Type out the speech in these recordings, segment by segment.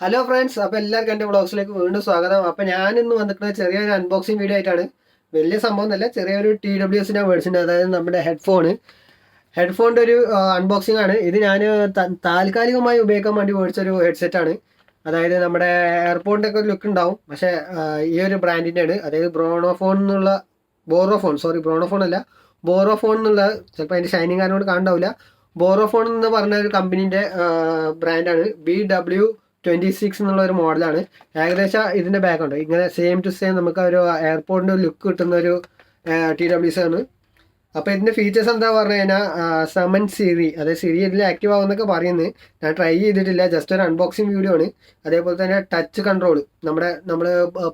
Hello friends, അപ്പോൾ എല്ലാവർക്കും എൻ്റെ വ്ളോഗ്സിലേക്ക് വീണ്ടും സ്വാഗതം. അപ്പോൾ ഞാനിന്ന് വന്നിട്ടുള്ള ചെറിയൊരു അൺബോക്സിങ് വീഡിയോ ആയിട്ടാണ്. വലിയ സംഭവം എന്നല്ല, ചെറിയൊരു TWSൻ്റെ വേർഷൻ, അതായത് നമ്മുടെ ഹെഡ്ഫോണിൻ്റെ ഒരു അൺബോക്സിംഗ് ആണ്. ഇത് ഞാൻ താൽക്കാലികമായി ഉപയോഗിക്കാൻ വേണ്ടി മേടിച്ചൊരു ഹെഡ്സെറ്റാണ്. അതായത് നമ്മുടെ എയർപോർട്ടിൻ്റെ ഒക്കെ ഒരു ലുക്ക് ഉണ്ടാവും, പക്ഷേ ഈ ഒരു ബ്രാൻഡിൻ്റെ ആണ്. അതായത് ബ്രോണോഫോൺ അല്ല, ബോറോഫോൺ എന്നുള്ള, ചിലപ്പോൾ അതിൻ്റെ ഷൈനിങ് കാരണോട് കാണണ്ടാവില്ല. ബോറോഫോൺ എന്ന് പറഞ്ഞ ഒരു കമ്പനീൻ്റെ ബ്രാൻഡാണ്. BW26 എന്നുള്ള ഒരു മോഡലാണ്. ഏകദേശം ഇതിൻ്റെ ബാക്ക് ഉണ്ട്, ഇങ്ങനെ സെയിം ടു സെയിം നമുക്ക് ഒരു എയർപോർട്ടിൻ്റെ ലുക്ക് കിട്ടുന്ന ഒരു TWS ആണ്. അപ്പോൾ ഇതിൻ്റെ ഫീച്ചേഴ്സ് എന്താ പറഞ്ഞു കഴിഞ്ഞാൽ, സമൻ സിരി, അതായത് സിരി ഇതിൽ ആക്റ്റീവ് ആവുമെന്നൊക്കെ പറയുന്നത്. ഞാൻ ട്രൈ ചെയ്തിട്ടില്ല, ജസ്റ്റ് ഒരു അൺബോക്സിങ് വീഡിയോ ആണ്. അതേപോലെ തന്നെ ടച്ച് കൺട്രോൾ, നമ്മൾ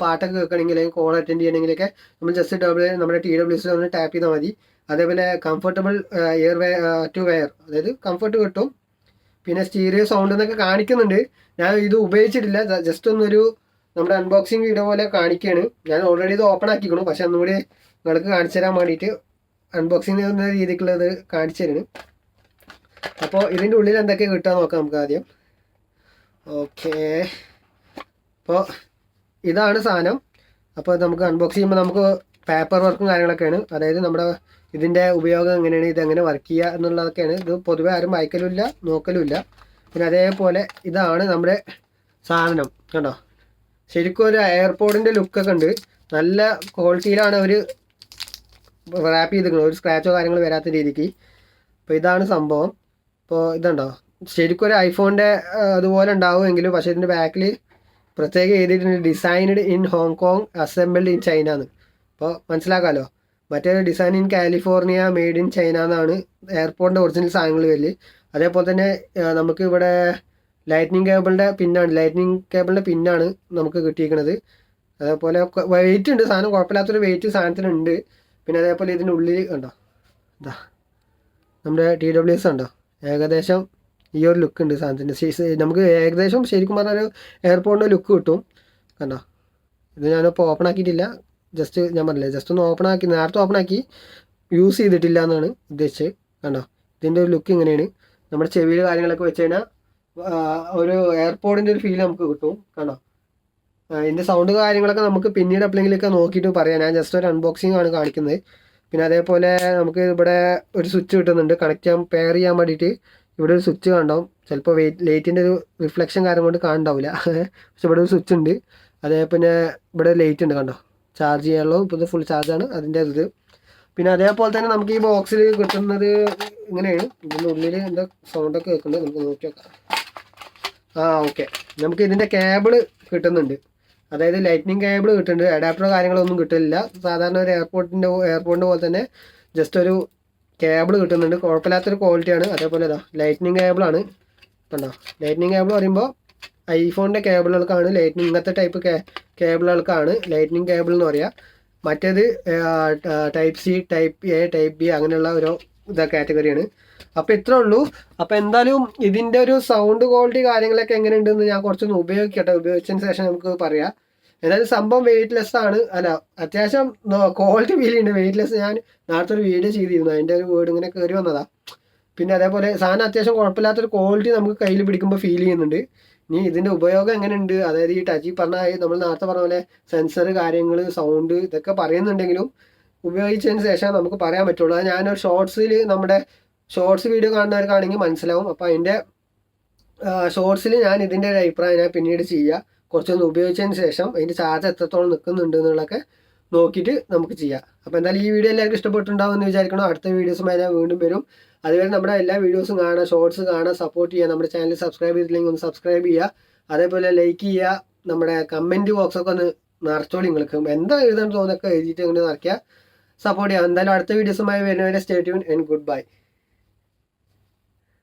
പാട്ടൊക്കെ കേൾക്കണമെങ്കിൽ അല്ലെങ്കിൽ കോൾ അറ്റൻഡ് ചെയ്യണമെങ്കിലൊക്കെ നമ്മൾ ജസ്റ്റ് നമ്മുടെ TWS ഒന്ന് ടാപ്പ് ചെയ്താൽ മതി. അതേപോലെ കംഫർട്ടബിൾ ടു വെയർ, അതായത് കംഫർട്ട് കിട്ടും. പിന്നെ സ്റ്റീരിയോ സൗണ്ട് എന്നൊക്കെ കാണിക്കുന്നുണ്ട്. ഞാൻ ഇത് ഉപയോഗിച്ചിട്ടില്ല, ജസ്റ്റ് ഒന്നൊരു നമ്മുടെ അൺബോക്സിങ് വീഡിയോ പോലെ കാണിക്കുകയാണ്. ഞാൻ ഓൾറെഡി ഇത് ഓപ്പൺ ആക്കിക്കണം, പക്ഷെ ഒന്നുകൂടി നിങ്ങൾക്ക് കാണിച്ചു തരാൻ വേണ്ടിയിട്ട് അൺബോക്സിങ് എന്ന രീതിക്കുള്ളത് കാണിച്ചു തരുന്നു. അപ്പോൾ ഇതിൻ്റെ ഉള്ളിൽ എന്തൊക്കെ കിട്ടുക നോക്കാം നമുക്ക് ആദ്യം. ഓക്കെ, അപ്പോൾ ഇതാണ് സാധനം. അപ്പോൾ നമുക്ക് അൺബോക്സ് ചെയ്യുമ്പോൾ നമുക്ക് പേപ്പർ വർക്കും കാര്യങ്ങളൊക്കെയാണ്. അതായത് നമ്മുടെ ഇതിൻ്റെ ഉപയോഗം എങ്ങനെയാണ്, ഇതെങ്ങനെ വർക്ക് ചെയ്യുക എന്നുള്ളതൊക്കെയാണ്. ഇത് പൊതുവെ ആരും വായിക്കലുമില്ല, നോക്കലുമില്ല. പിന്നെ അതേപോലെ ഇതാണ് നമ്മുടെ സാധനം, കണ്ടോ. ശരിക്കും ഒരു എയർപോർട്ടിൻ്റെ ലുക്കൊക്കെ ഉണ്ട്. നല്ല ക്വാളിറ്റിയിലാണ് അവർ റാപ്പ് ചെയ്തിരിക്കുന്നത്, ഒരു സ്ക്രാച്ചോ കാര്യങ്ങൾ വരാത്ത രീതിക്ക്. അപ്പോൾ ഇതാണ് സംഭവം. ഇപ്പോൾ ഇതുണ്ടോ, ശരിക്കും ഒരു ഐഫോണിൻ്റെ അതുപോലെ ഉണ്ടാവുമെങ്കിലും, പക്ഷേ ഇതിൻ്റെ ബാക്കിൽ പ്രത്യേകം എഴുതിയിട്ടുണ്ട് designed in Hong Kong, assembled in China എന്ന്. അപ്പോൾ മനസ്സിലാക്കാമല്ലോ. മറ്റേ design in California, made in China എന്നാണ് എയർപോർട്ടിൻ്റെ ഒറിജിനൽ സാധനങ്ങൾ വരില്ല. അതേപോലെ തന്നെ നമുക്ക് ഇവിടെ ലൈറ്റ്നിങ് കേബിളിൻ്റെ പിന്നാണ് നമുക്ക് കിട്ടിയിരിക്കുന്നത്. അതേപോലെ വെയിറ്റ് ഉണ്ട്, സാധനം കുഴപ്പമില്ലാത്തൊരു വെയിറ്റ് സാധനത്തിനുണ്ട്. പിന്നെ അതേപോലെ ഇതിൻ്റെ ഉള്ളിൽ കണ്ടോ, ഇതാ നമ്മുടെ TWS ഉണ്ടോ, ഏകദേശം ഈ ഒരു ലുക്ക് ഉണ്ട് സാധനത്തിൻ്റെ. നമുക്ക് ഏകദേശം ശരിക്കും പറഞ്ഞാൽ ഒരു എയർപോർട്ടിൻ്റെ ലുക്ക് കിട്ടും, കണ്ടോ. ഇത് ഞാനിപ്പോൾ ഓപ്പൺ ആക്കിയിട്ടില്ല, ജസ്റ്റ് ഞാൻ പറഞ്ഞില്ലേ, ജസ്റ്റ് ഒന്ന് നേരത്തെ ഓപ്പൺ ആക്കി യൂസ് ചെയ്തിട്ടില്ല എന്നാണ് ഉദ്ദേശിച്ചത്. കണ്ടോ, ഇതിൻ്റെ ഒരു ലുക്ക് ഇങ്ങനെയാണ്. നമ്മുടെ ചെവിയിൽ കാര്യങ്ങളൊക്കെ വെച്ച് കഴിഞ്ഞാൽ ഒരു എയർപോർട്ടിൻ്റെ ഒരു ഫീൽ നമുക്ക് കിട്ടും, കണ്ടോ. ഇതിൻ്റെ സൗണ്ട് കാര്യങ്ങളൊക്കെ നമുക്ക് പിന്നീട് എപ്പോഴെങ്കിലൊക്കെ നോക്കിയിട്ട് പറയാം. ഞാൻ ജസ്റ്റ് ഒരു അൺബോക്സിംഗ് ആണ് കാണിക്കുന്നത്. പിന്നെ അതേപോലെ നമുക്ക് ഇവിടെ ഒരു സ്വിച്ച് കിട്ടുന്നുണ്ട് പെയർ ചെയ്യാൻ വേണ്ടിയിട്ട്. ഇവിടെ ഒരു സ്വിച്ച് കാണണ്ടാവും, ചിലപ്പോൾ ലൈറ്റിൻ്റെ ഒരു റിഫ്ലക്ഷൻ കാരണം കൊണ്ട് കാണണ്ടാവില്ല, പക്ഷെ ഇവിടെ ഒരു സ്വിച്ച് ഉണ്ട്. പിന്നെ ഇവിടെ ലൈറ്റ് ഉണ്ട്, കണ്ടോ. ചാർജ് ചെയ്യാനുള്ളൂ, ഇപ്പോൾ ഇത് ഫുൾ ചാർജാണ് അതിൻ്റെ ഇത്. പിന്നെ അതേപോലെ തന്നെ നമുക്ക് ഈ ബോക്സിൽ കിട്ടുന്നത് ഇങ്ങനെയാണ്. ഇതിൻ്റെ ഉള്ളിൽ എന്താ സൗണ്ടൊക്കെ കേൾക്കുന്നുണ്ട്, നമുക്ക് നോക്കി നോക്കാം. ഓക്കെ, നമുക്ക് ഇതിൻ്റെ കേബിള് കിട്ടുന്നുണ്ട്. അതായത് ലൈറ്റ്നിങ് കേബിൾ കിട്ടുന്നുണ്ട്, അഡാപ്റ്ററോ കാര്യങ്ങളൊന്നും കിട്ടില്ല. സാധാരണ ഒരു എയർപോർട്ടിൻ്റെ പോലെ തന്നെ ജസ്റ്റ് ഒരു കേബിൾ കിട്ടുന്നുണ്ട്. കുഴപ്പമില്ലാത്തൊരു ക്വാളിറ്റിയാണ്. അതേപോലെ ലൈറ്റ്നിങ് കേബിളാണ്, കണ്ടോ. ലൈറ്റ്നിങ് കേബിൾ പറയുമ്പോൾ ഐഫോണിൻ്റെ കേബിളുകൾക്കാണ് ലൈറ്റ്നിങ്, ഇങ്ങനത്തെ ടൈപ്പ് കേബിളുകൾക്കാണ് ലൈറ്റ്നിങ് കേബിൾ എന്ന് പറയുക. മറ്റേത് type C, type A, type B അങ്ങനെയുള്ള ഒരു കാറ്റഗറിയാണ്. അപ്പോൾ ഇത്രേ ഉള്ളൂ. അപ്പോൾ എന്തായാലും ഇതിൻ്റെ ഒരു സൗണ്ട് ക്വാളിറ്റി കാര്യങ്ങളൊക്കെ എങ്ങനെയുണ്ടെന്ന് ഞാൻ കുറച്ചൊന്ന് ഉപയോഗിച്ചതിന് ശേഷം നമുക്ക് പറയാം. എന്തായാലും സംഭവം വെയിറ്റ്ലെസ് ആണ്, അല്ല അത്യാവശ്യം ക്വാളിറ്റി ഫീൽ ചെയ്യുന്നുണ്ട്. വെയിറ്റ്ലെസ് ഞാൻ നേരത്തെ ഒരു വീഡിയോ ചെയ്തിരുന്നു, അതിൻ്റെ ഒരു വേർഡ് ഇങ്ങനെ കയറി വന്നതാണ്. പിന്നെ അതേപോലെ സാധനം അത്യാവശ്യം കുഴപ്പമില്ലാത്തൊരു ക്വാളിറ്റി നമുക്ക് കയ്യിൽ പിടിക്കുമ്പോൾ ഫീൽ ചെയ്യുന്നുണ്ട്. ഇനി ഇതിൻ്റെ ഉപയോഗം എങ്ങനെയുണ്ട്, അതായത് ഈ ടച്ച് പറഞ്ഞ നമ്മൾ നേരത്തെ പറഞ്ഞ പോലെ സെൻസർ കാര്യങ്ങൾ, സൗണ്ട് ഇതൊക്കെ പറയുന്നുണ്ടെങ്കിലും ഉപയോഗിച്ചതിന് ശേഷം നമുക്ക് പറയാൻ പറ്റുള്ളൂ. അത് ഞാനൊരു നമ്മുടെ ഷോർട്സ് വീഡിയോ കാണുന്നവർക്കാണെങ്കിൽ മനസ്സിലാവും. അപ്പോൾ അതിൻ്റെ ഷോർട്സിൽ ഞാൻ ഇതിൻ്റെ ഒരു അഭിപ്രായം ഞാൻ പിന്നീട് ചെയ്യുക, കുറച്ചൊന്ന് ഉപയോഗിച്ചതിന് ശേഷം അതിൻ്റെ ചാർജ് എത്രത്തോളം നിൽക്കുന്നുണ്ട് എന്നുള്ളതൊക്കെ നോക്കിയിട്ട് നമുക്ക് ചെയ്യാം. അപ്പോൾ എന്തായാലും ഈ വീഡിയോ എല്ലാവർക്കും ഇഷ്ടപ്പെട്ടുണ്ടാവും എന്ന് വിചാരിക്കണം. അടുത്ത വീഡിയോസുമായി ഞാൻ വീണ്ടും വരും. അതുവരെ നമ്മുടെ എല്ലാ വീഡിയോസും കാണാൻ, ഷോർട്സ് കാണാൻ, സപ്പോർട്ട് ചെയ്യുക. നമ്മുടെ ചാനൽ സബ്സ്ക്രൈബ് ചെയ്തില്ലെങ്കിൽ ഒന്ന് സബ്സ്ക്രൈബ് ചെയ്യുക. അതേപോലെ ലൈക്ക് ചെയ്യുക. നമ്മുടെ കമൻറ്റ് ബോക്സൊക്കെ ഒന്ന് നിറച്ചോളി. നിങ്ങൾക്ക് എന്താ എഴുതാൻ തോന്നുന്നൊക്കെ എഴുതിയിട്ട് ഇങ്ങനെ നിറയ്ക്കുക, സപ്പോർട്ട് ചെയ്യുക. എന്തായാലും അടുത്ത വീഡിയോസുമായി വരുന്നവരെ stay tune and good bye.